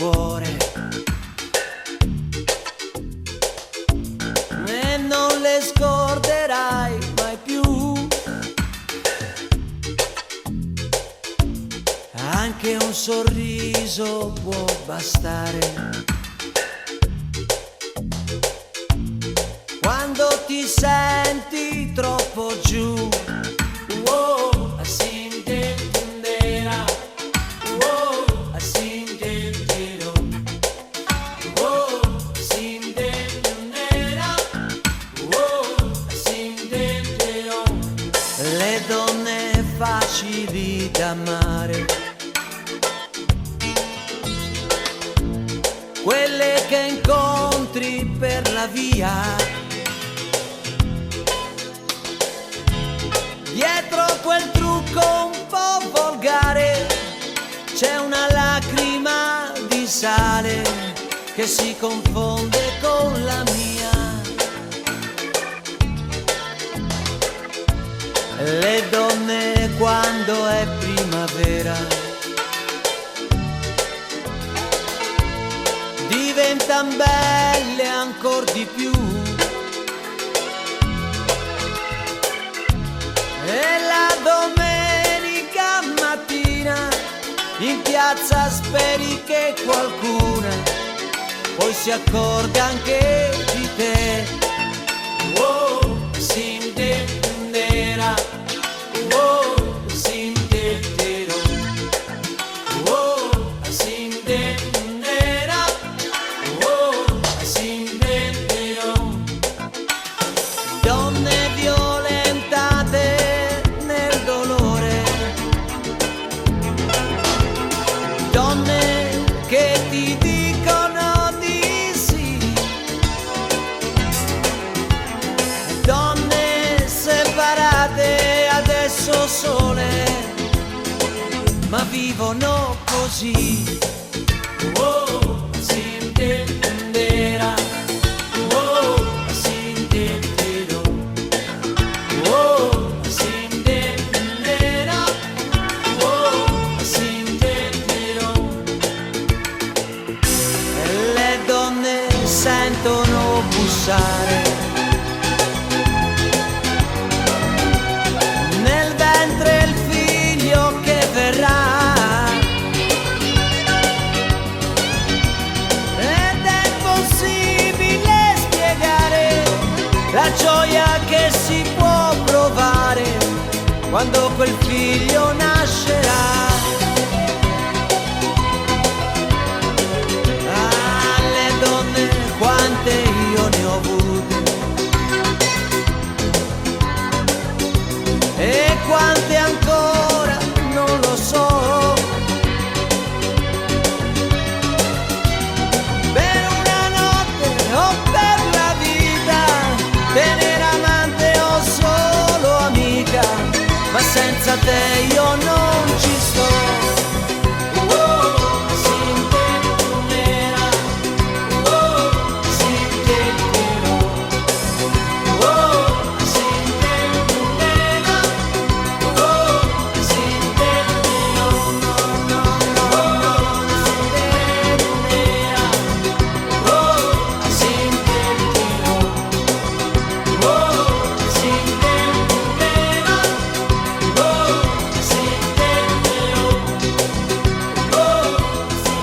cuore e non le scorderai mai più. Anche un sorriso può bastare quando ti senti troppo giù. Wow, asintendera. Wow, asintendero. Wow, asintendera. Wow, asintendero. Le donne facili da amare, quelle che incontri per la via. Dietro quel trucco un po' volgare c'è una lacrima di sale che si confonde con la mia. Le donne quando è primavera diventan belle ancor di più. E la domenica mattina in piazza speri che qualcuna poi si accorga anche di te. Wow, si intenderà. Wow, si intenderò. Wow, si intenderà. Wow, si intenderò. Donne violentate nel dolore, donne che ti dicono di sì, donne separate adesso sole, ma vivono così. Oh, si intenderà. Oh, si intenderò. Oh, si intenderà. Oh, si intenderò. E le donne sentono bussare nel ventre il figlio che verrà. Ed è possibile spiegare la gioia che si può provare quando quel figlio nascerà. Ah, le donne quante io ne ho avute e quante ancora non lo so. Per una notte o per la vita, tenere amante o solo amica, ma senza te io non ci sto. Oh, si intenderà. Oh, si intenderò. Oh, si intenderà. Oh, si intenderò. No, no, no, no, si intenderà. Oh, si intenderò. Oh, si intenderà. Oh, si intenderò. Oh, si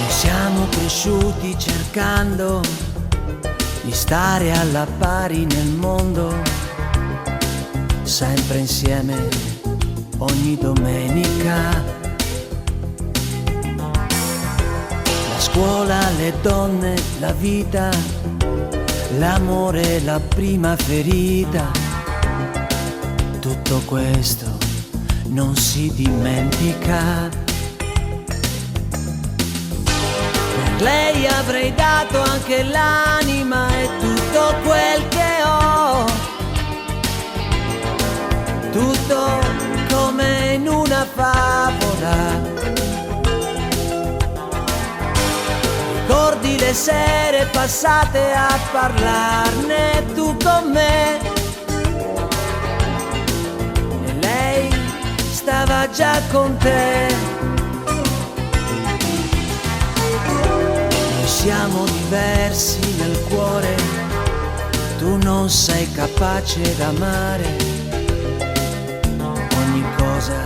siamo cresciuti cercando di stare alla pari nel mondo, sempre insieme ogni domenica. La scuola, le donne, la vita, l'amore, la prima ferita. Tutto questo non si dimentica. Per lei avrei dato anche l'anima e tutto quel che ho. Tutto come in una favola. Ricordi le sere passate a parlarne tu con me, e lei stava già con te. Noi siamo diversi nel cuore, tu non sei capace d'amare. Ogni cosa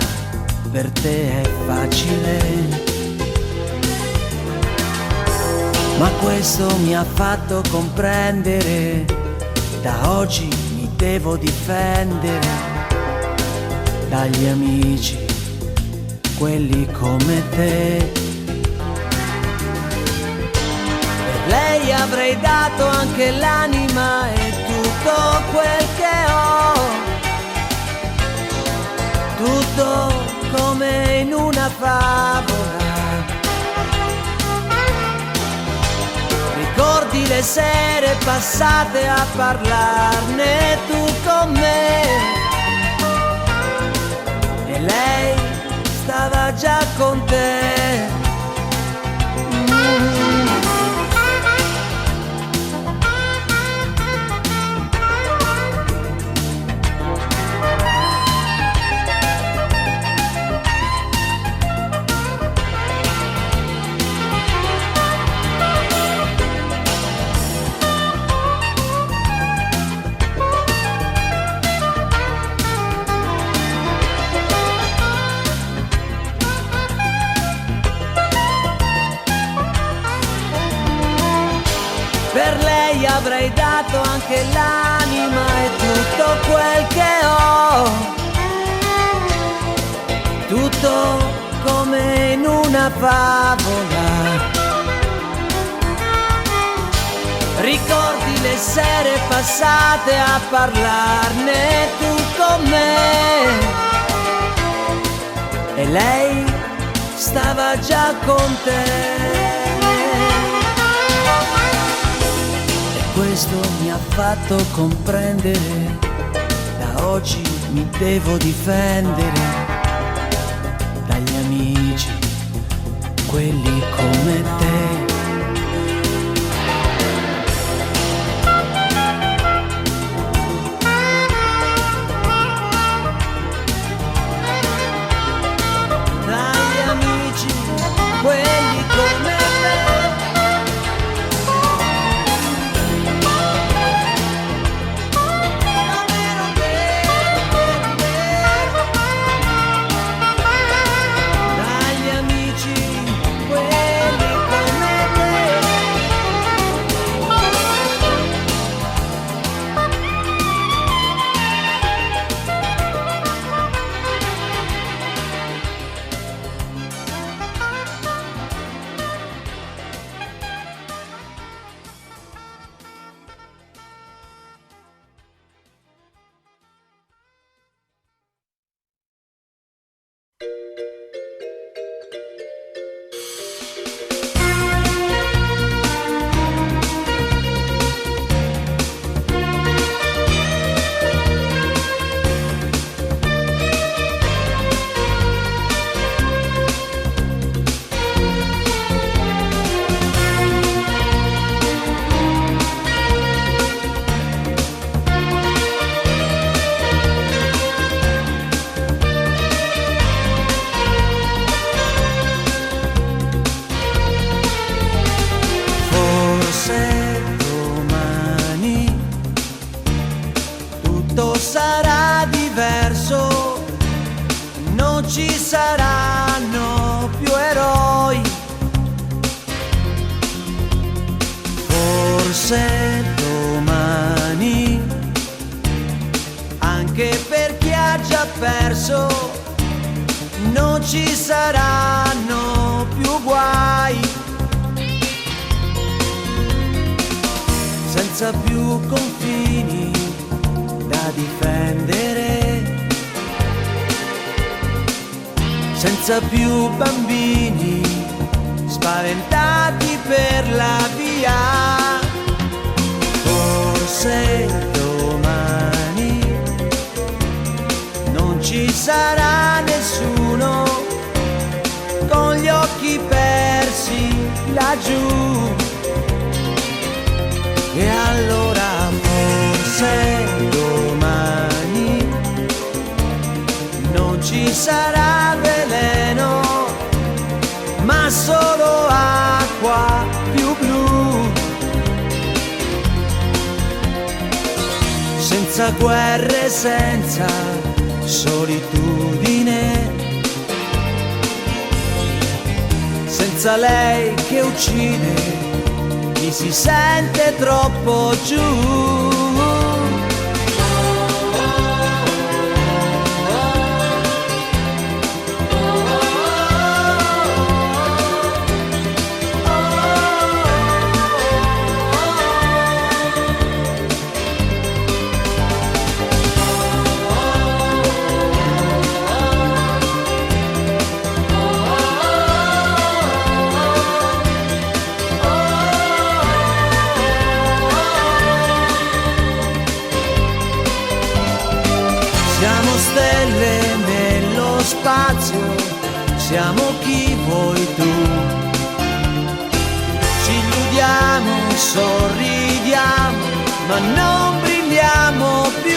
per te è facile, ma questo mi ha fatto comprendere, da oggi mi devo difendere dagli amici, quelli come te. Per lei avrei dato anche l'anima e tutto quel che ho. Tutto come in una favola. Ricordi le sere passate a parlarne tu con me, e lei stava già con te. Per lei avrei dato anche l'anima e tutto quel che ho. Tutto come in una favola. Ricordi le sere passate a parlarne tu con me, e lei stava già con te. Questo mi ha fatto comprendere, da oggi mi devo difendere dagli amici, quelli come te. Dagli amici, quelli come te. Sarà diverso, non ci saranno più eroi. Forse domani, anche per chi ha già perso, non ci saranno più guai. senza più confini da difendere, senza più bambini spaventati per la via. Forse domani non ci sarà nessuno con gli occhi persi laggiù, e allora forse domani non ci sarà veleno, ma solo acqua più blu, senza guerre, senza solitudine, senza lei che uccide chi si sente troppo giù. Stelle nello spazio, siamo chi vuoi tu. Ci illudiamo, sorridiamo, ma non brilliamo più.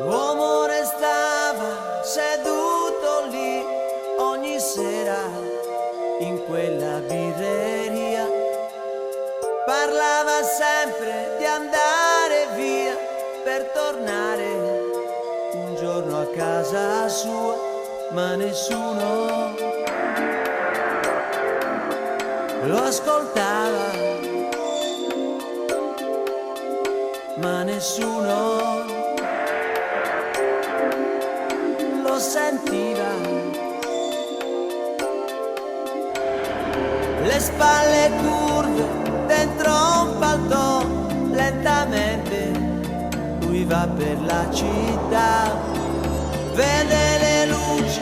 L'uomo restava seduto lì ogni sera in quella birreria, parlava sempre di andare via per tornare un giorno a casa sua, ma nessuno lo ascoltava, ma nessuno sentiva. Le spalle curve dentro un paltò, lentamente lui va per la città, vede le luci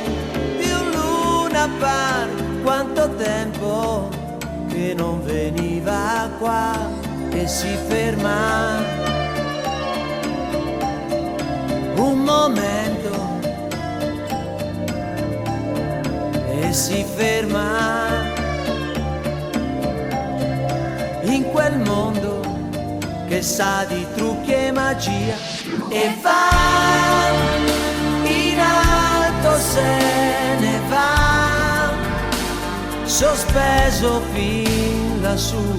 di un Luna Park. Quanto tempo che non veniva qua, e si ferma un momento e si ferma in quel mondo che sa di trucchi e magia, e va in alto, se ne va sospeso fin lassù,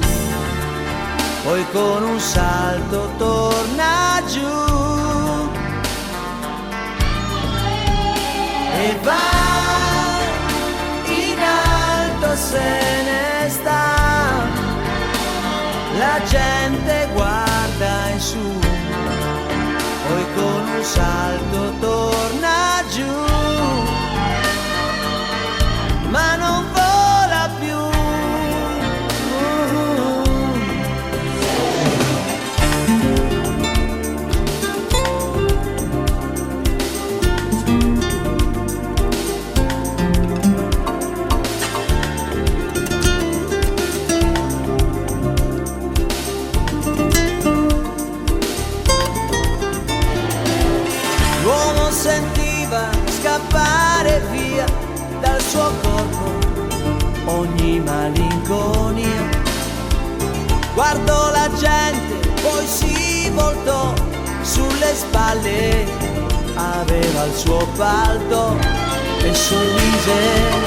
poi con un salto torna giù e va in alto, se ne sta ogni malinconia. Guardò la gente, poi si voltò sulle spalle, aveva il suo palto e sorrise.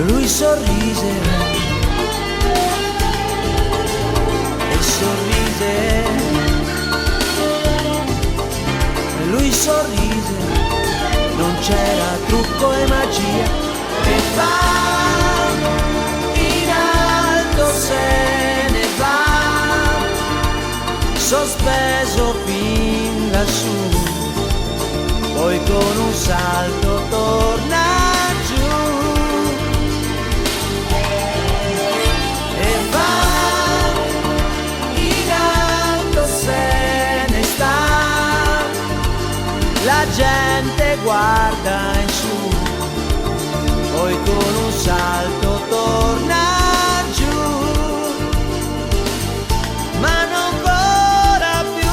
Lui sorrise e sorrise. Lui sorrise, non c'era trucco e magia. E va in alto, se ne va, sospeso fin lassù, poi con un salto torna giù. E va in alto, se ne sta, la gente guarda in su, poi con un salto torna giù, ma non vola più.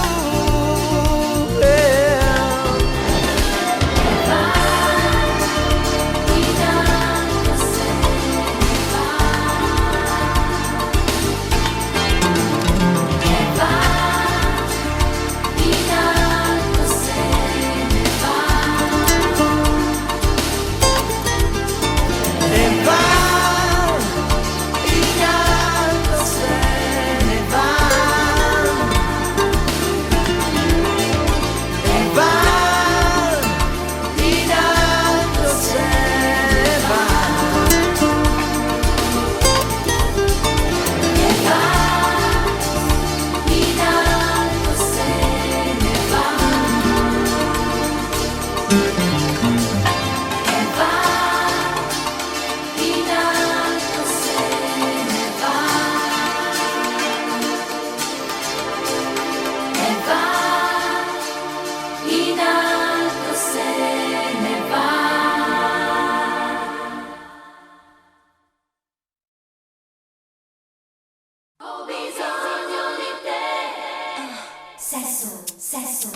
Sesso, sesso.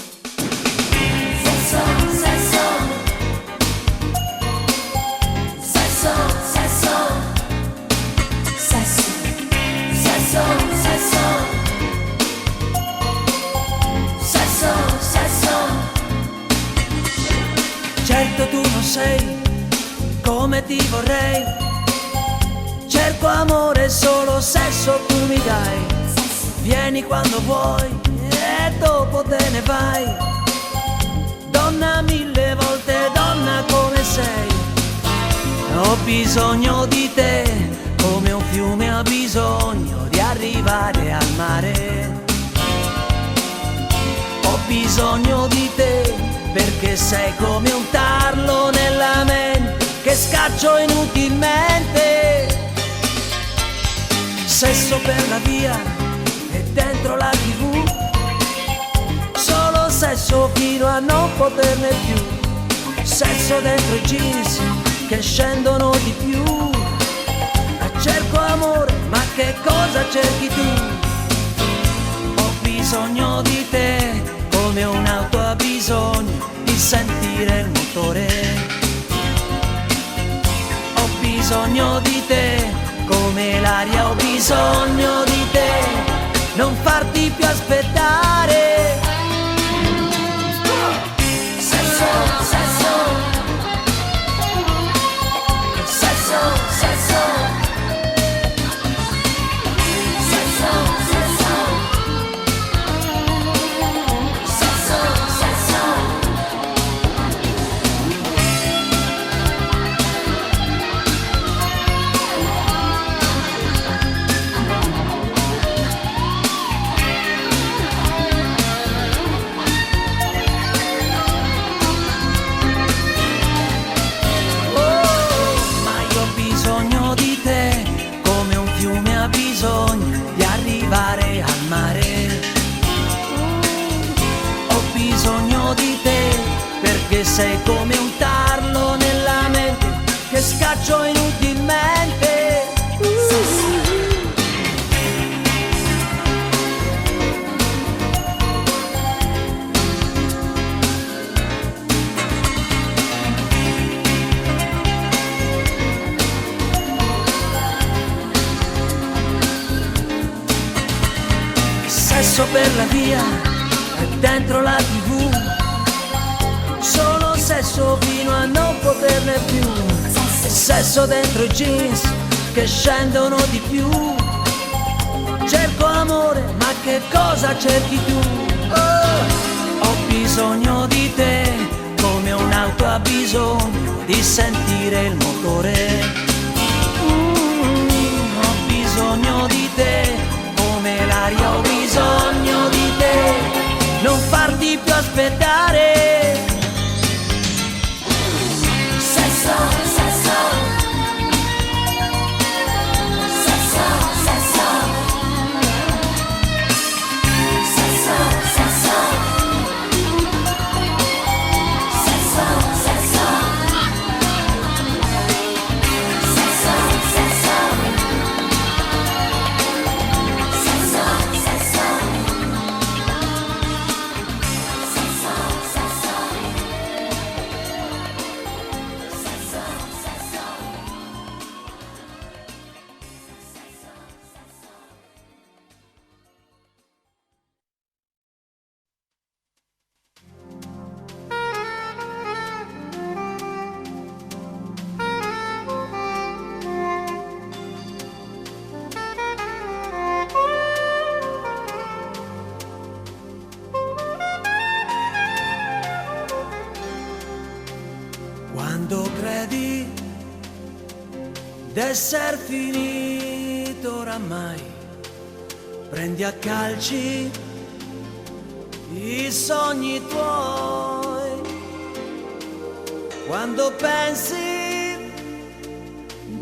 Certo tu non sei come ti vorrei, cerco amore, solo sesso tu mi dai. Vieni quando vuoi e dopo te ne vai. Donna mille volte, donna come sei. Ho bisogno di te, come un fiume ha bisogno di arrivare al mare. Ho bisogno di te, perché sei come un tarlo nella mente che scaccio inutilmente. Sesso per la via e dentro la TV, solo sesso fino a non poterne più. Sesso dentro i jeans che scendono di più. Cerco amore, ma che cosa cerchi tu? Ho bisogno di te, come un'auto ha bisogno di sentire il motore. Ho bisogno di te, come l'aria ho bisogno di te, non farti più aspettare. Sesso, sesso, sesso, sesso, sesso, sesso, sesso, sesso. Di arrivare al mare. Ho bisogno di te, perché sei come un tarlo nella mente che scaccio inutilmente. sesso per la via e dentro la TV, solo sesso fino a non poterne più, e sesso dentro i jeans che scendono di più. Cerco amore, ma che cosa cerchi tu? Oh, ho bisogno di te, come un'auto ha bisogno di sentire il motore. Ho bisogno di te, come l'aria ho bisogno di te, non farti più aspettare. Sesso, sesso. Sesso, sesso. Sesso, sesso. Sesso, sesso. Sesso, sesso. Sesso, sesso. Sesso, sesso. Sesso, sesso. Quando credi d'esser finito oramai, prendi a calci i sogni tuoi. Quando pensi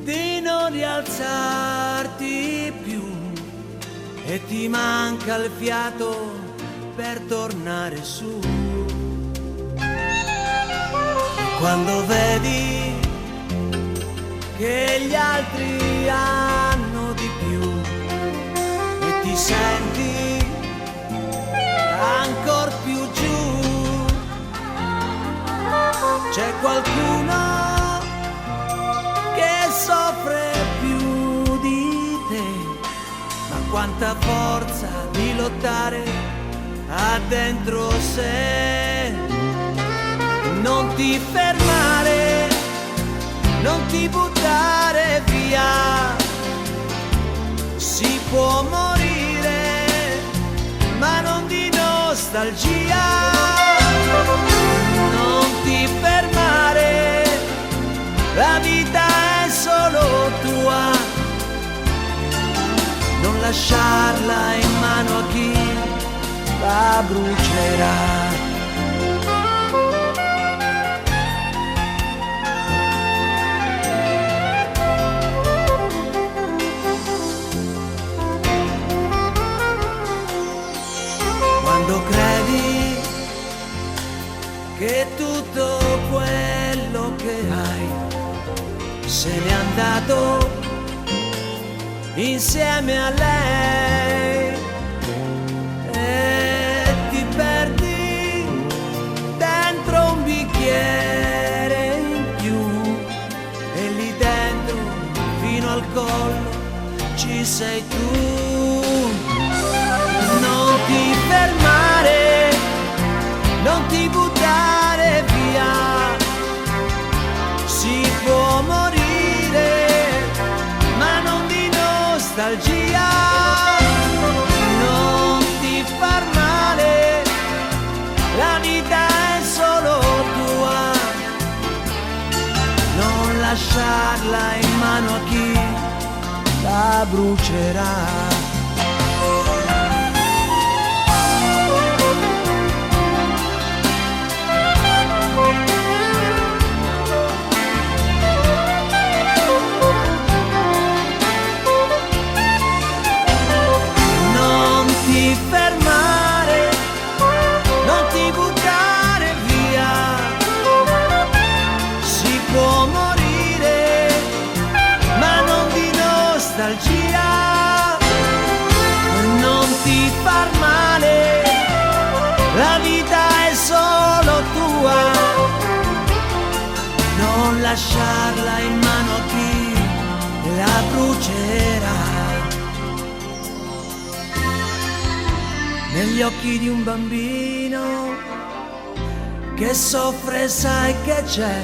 di non rialzarti più e ti manca il fiato per tornare su, quando vedi che gli altri hanno di più e ti senti ancor più giù, c'è qualcuno che soffre più di te, ma quanta forza di lottare ha dentro sé. Non ti fermare, non ti buttare via, si può morire, ma non di nostalgia. Non ti fermare, la vita è solo tua, non lasciarla in mano a chi la brucerà. Quando credi che tutto quello che hai se n'è andato insieme a lei e ti perdi dentro un bicchiere in più e lì dentro fino al collo ci sei tu. Non ti fermare, non ti buttare via, si può morire, ma non di nostalgia. Non ti far male, la vita è solo tua, non lasciarla in mano a chi la brucerà. Non ti far male, la vita è solo tua, non lasciarla in mano a chi la brucerà. negli occhi di un bambino che soffre, sai che c'è,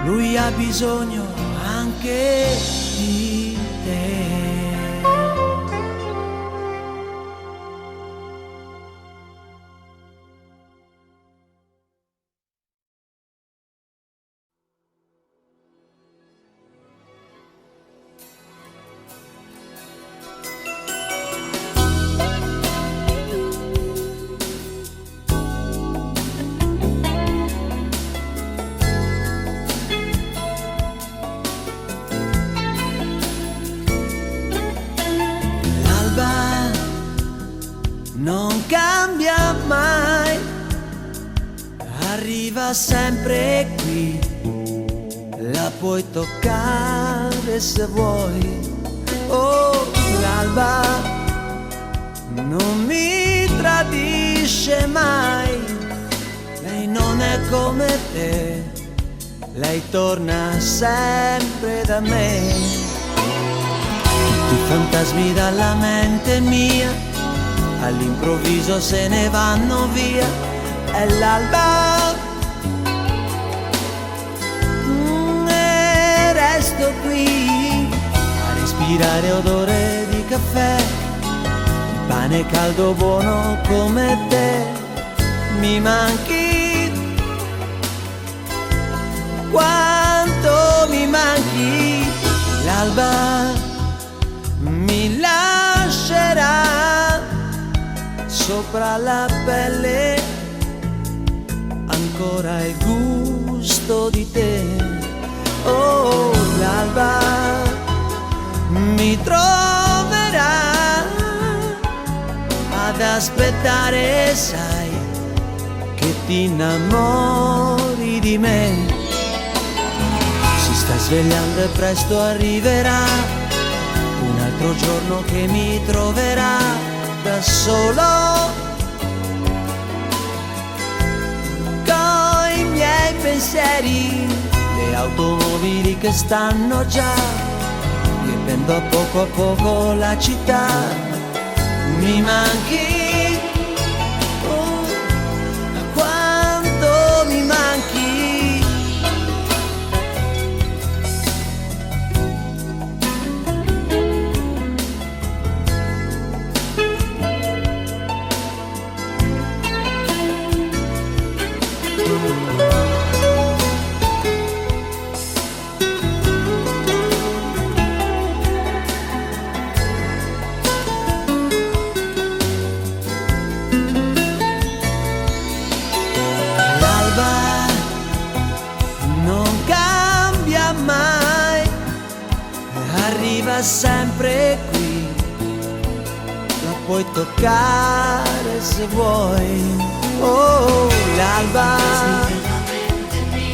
lui ha bisogno anche di te. Non cambia mai, arriva sempre qui, la puoi toccare se vuoi. Oh, l'alba non mi tradisce mai, lei non è come te, lei torna sempre da me. Tutti i fantasmi dalla mente mia all'improvviso se ne vanno via, è l'alba e resto qui a respirare odore di caffè, di pane caldo buono come te. Mi manchi, quanto mi manchi, l'alba mi lascerà sopra la pelle ancora il gusto di te. Oh, l'alba mi troverà ad aspettare, sai che ti innamori di me. Si sta svegliando e presto arriverà un altro giorno che mi troverà da solo coi miei pensieri, le automobili che stanno già riempendo a poco la città. Mi manchi, oh, quanto mi manchi. Sempre qui, la puoi toccare se vuoi. Oh, l'alba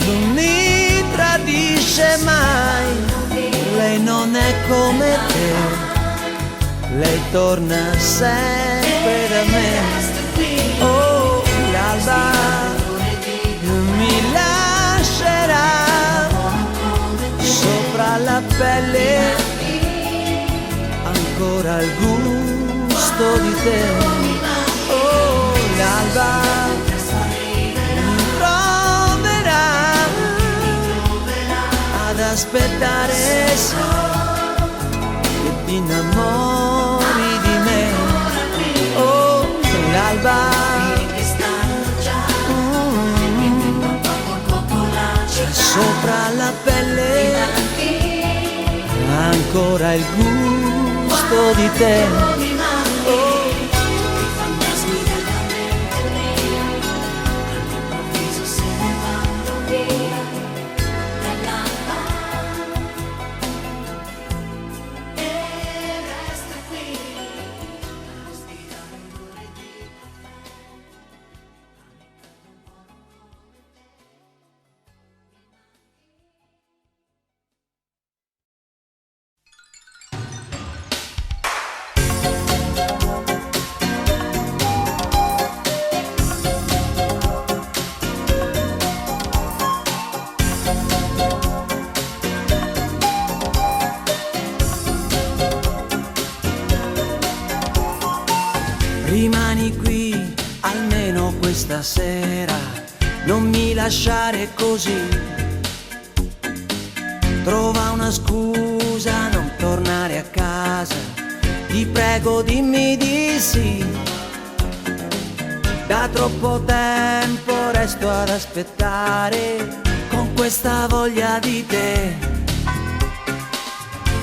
non mi tradisce mai, lei non è come te, lei torna sempre da me. Oh, l'alba mi lascerà sopra la pelle ancora il gusto di te. Oh, l'alba mi troverà ad aspettare, sai che ti innamori di me. Oh, l'alba c'è sopra la pelle ancora il gusto di te. Oh. stasera, non mi lasciare così. Trova una scusa, non tornare a casa, ti prego dimmi di sì. Da troppo tempo resto ad aspettare, con questa voglia di te.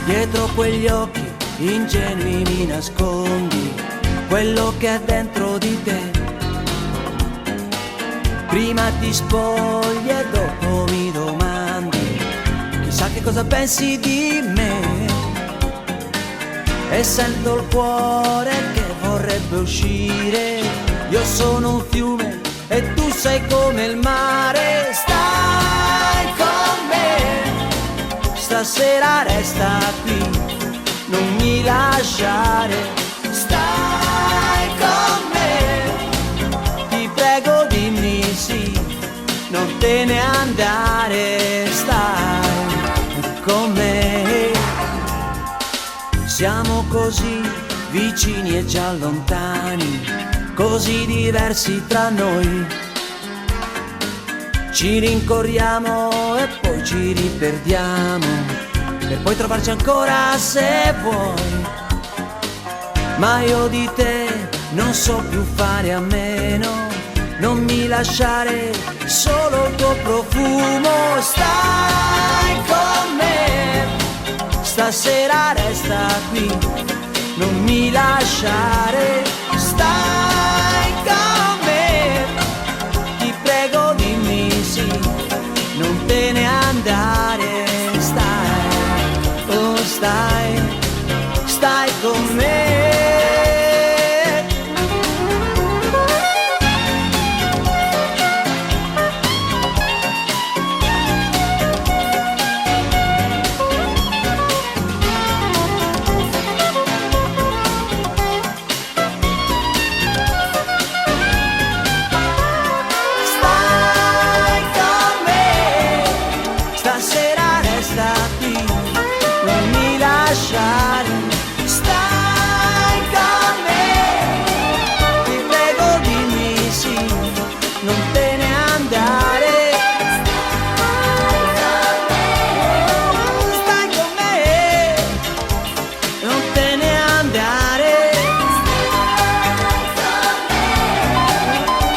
Dietro quegli occhi ingenui mi nascondi quello che è dentro di te. Prima ti spogli e dopo mi domandi chissà che cosa pensi di me. E sento il cuore che vorrebbe uscire. Io sono un fiume e tu sei come il mare. Stai con me, stasera resta qui, non mi lasciare. Stai con me, ti prego dimmi sì, non te ne andare. Stai con me. Siamo così vicini e già lontani, così diversi tra noi. Ci rincorriamo e poi ci riperdiamo, per poi trovarci ancora se vuoi. Ma io di te non so più fare a meno, non mi lasciare solo il tuo profumo. Stai con me, stasera resta qui, non mi lasciare. Stai con me, ti prego dimmi sì, non te ne andare. Stai, oh stai, stai con me. Stai con me, ti prego dimmi sì, non te ne andare. Stai con me, non te ne andare.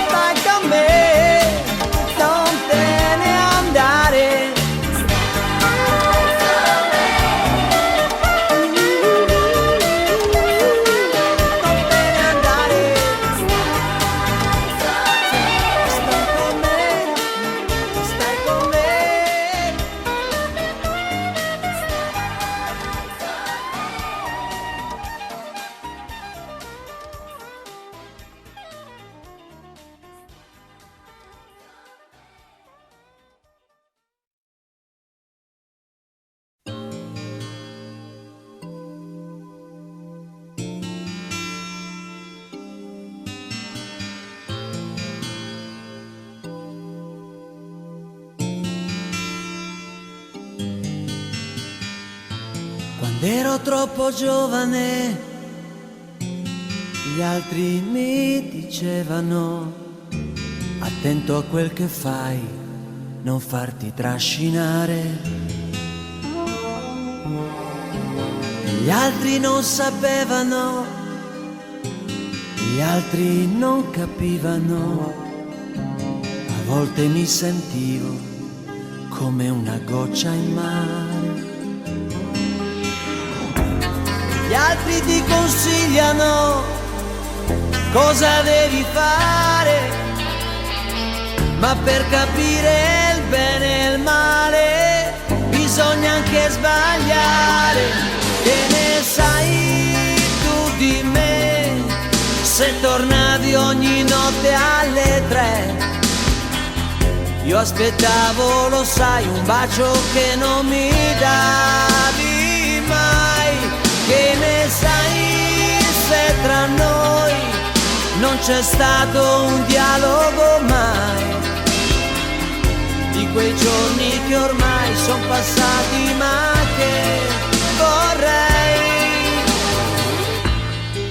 Stai con me, non te ne andare. Quando ero troppo giovane, gli altri mi dicevano: attento a quel che fai, non farti trascinare. Gli altri non sapevano, gli altri non capivano. A volte mi sentivo come una goccia in mare. Gli altri ti consigliano cosa devi fare, ma per capire il bene e il male bisogna anche sbagliare. Che ne sai tu di me, se tornavi ogni notte alle 3? Io aspettavo, lo sai, un bacio che non mi davi mai. Che ne sai se tra noi non c'è stato un dialogo mai? Di quei giorni che ormai sono passati ma che vorrei.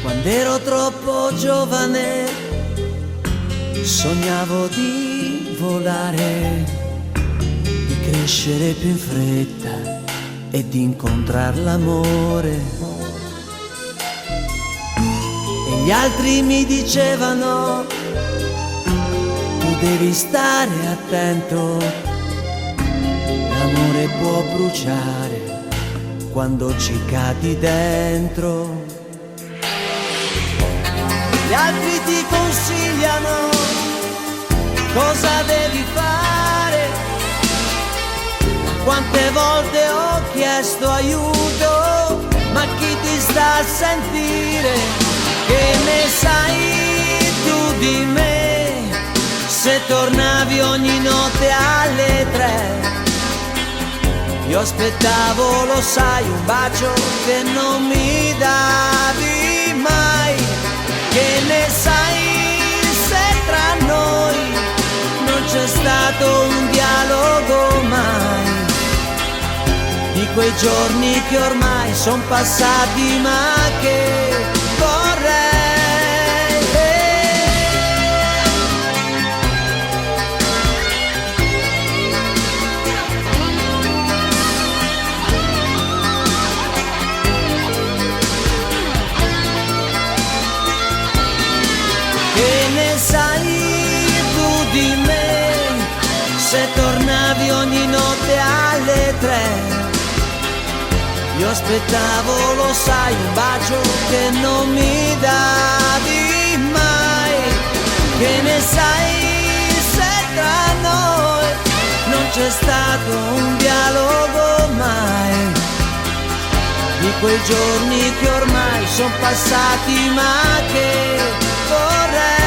Quando ero troppo giovane Sognavo di volare, di crescere più in fretta e di incontrar l'amore. E gli altri mi dicevano: tu devi stare attento, l'amore può bruciare quando ci cadi dentro. Gli altri ti consigliano cosa devi fare. Quante volte ho chiesto aiuto, ma chi ti sta a sentire? Che ne sai tu di me? Se tornavi ogni notte alle 3, io aspettavo, lo sai, un bacio che non mi davi mai. Che ne sai se tra noi non c'è stato un dialogo mai? Di quei giorni che ormai son passati ma che vorrei. Che ne sai tu di me? Se tornavi ogni notte alle 3, io aspettavo, lo sai, un bacio che non mi davi mai. Che ne sai se tra noi non c'è stato un dialogo mai? Di quei giorni che ormai son passati ma che vorrei.